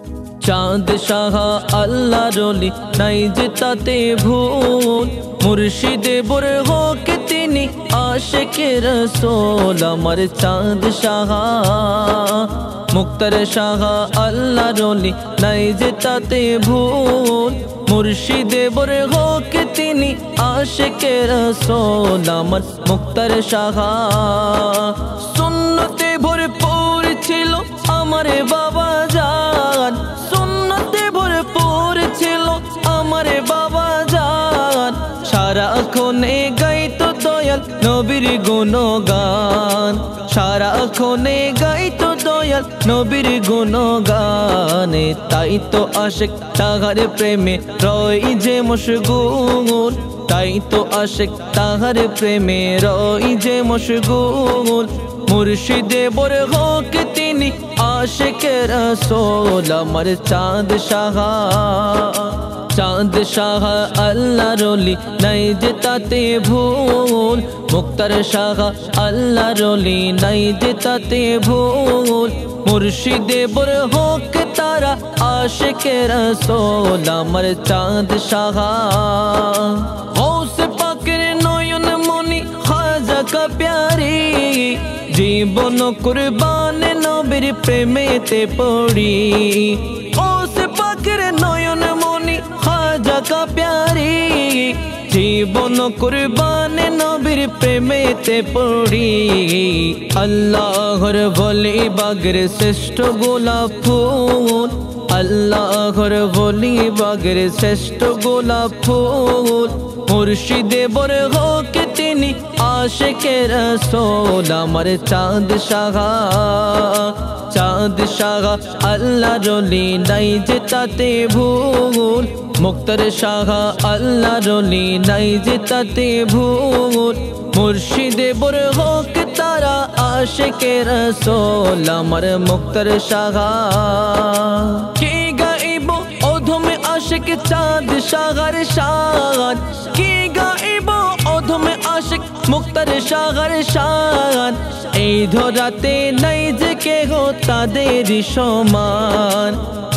চাঁদ সাহা আল্লাহ রলি নাই যে তাতে ভুল, মুর্শিদে বর হোক তিনি আশিকে রসুল। আমার চাঁদ সাহা মুক্তার সাহা আল্লাহ রলি নাই যে তাতে ভুল, মুর্শিদে বর হোক তিনি আশিকে রসুল। আমার মুক্তার সাহা সুন্নতে ভরপুর ছিল আমার বাবা জান, সুন্নতে ভরপুর ছিল আমার বাবা জান। সারাক্ষণে গাইতো দয়াল নবীর গুণগান, সারাক্ষণে গাইতো দয়াল নবীর গুণগান। তাই তো আশিক তাহার প্রেমে রই যে মশগুল, তাই তো আশিক তাহার প্রেমে রই যে মশগুল। মুর্শিদে বর হোক তিনি আশিকে রসুল। আমার চাঁদ সাহা চাঁদ সাহা আল্লাহ রলি নাই যে তাতে ভুল, মুক্তার সাহা আল্লাহ রলি নাই যে তাতে ভুল। মুর্শিদে বর হোক তারা আশিকে রসুল। আমার চাঁদ সাহা গৌসে পাকের নয়ন মনি খাজা কা প্যারি, জীবন কুরবান নবীর প্রেমেতে পড়ি। গৌসে পাকের নয়ন মনি খাজা কা প্যারি, জীবন কুরবান নবীর প্রেমেতে পড়ি। আল্লাহর বলি বাগের শ্রেষ্ঠ গোলাপ ফুল, আল্লাহর বলি বাগের শ্রেষ্ঠ গোলাপ ফুল। মুর্শিদে বর হোক তিনি আশিকে রসুল। আমার চাঁদ সাহা চাঁদ সাহা আল্লাহ রলি নাই যে তাতে ভুল, মুক্তার সাহা আল্লাহ রলি নাই যে তাতে ভুল। মুর্শিদে বর হোক তারা আশিকে রসুল। আমার মুক্তার সাহা কি গাইব অধমে আশিক চাঁদ সাহার শান, কি গাইব অধমে আশিক মুক্তার সাহার শান। এই ধরাতে নাই যে কেহ তাদের সমান,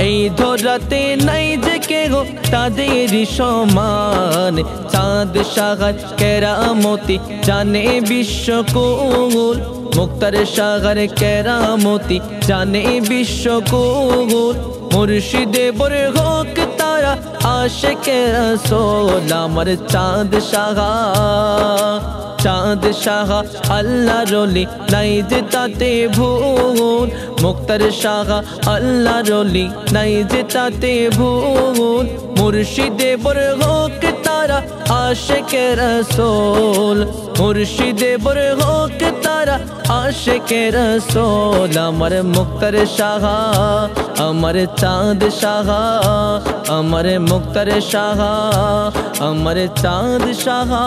এই ধরাতে নাই যে কেহ তাদের সমান। চাঁদ সাহার কেরামতি জানে বিশ্বকুল, মুক্তার সাহার কেরামতি জানে বিশ্বকুল। মুর্শিদে বর হোক তারা আশিকে রসুল। আমার চাঁদ সাহা চাঁদ সাহা আল্লাহ রলি নাই যে তাতে ভুল, মুক্তার সাহা আল্লাহ রলি নাই যে তাতে ভুল। মুর্শিদে বর হোক তারা আশিকে রসুল, মুর্শিদে বর হোক তারা আশিকে রসুল। আমার মুক্তার সাহা আমার চাঁদ সাহা, আমার মুক্তার সাহা, আমার চাঁদ সাহা।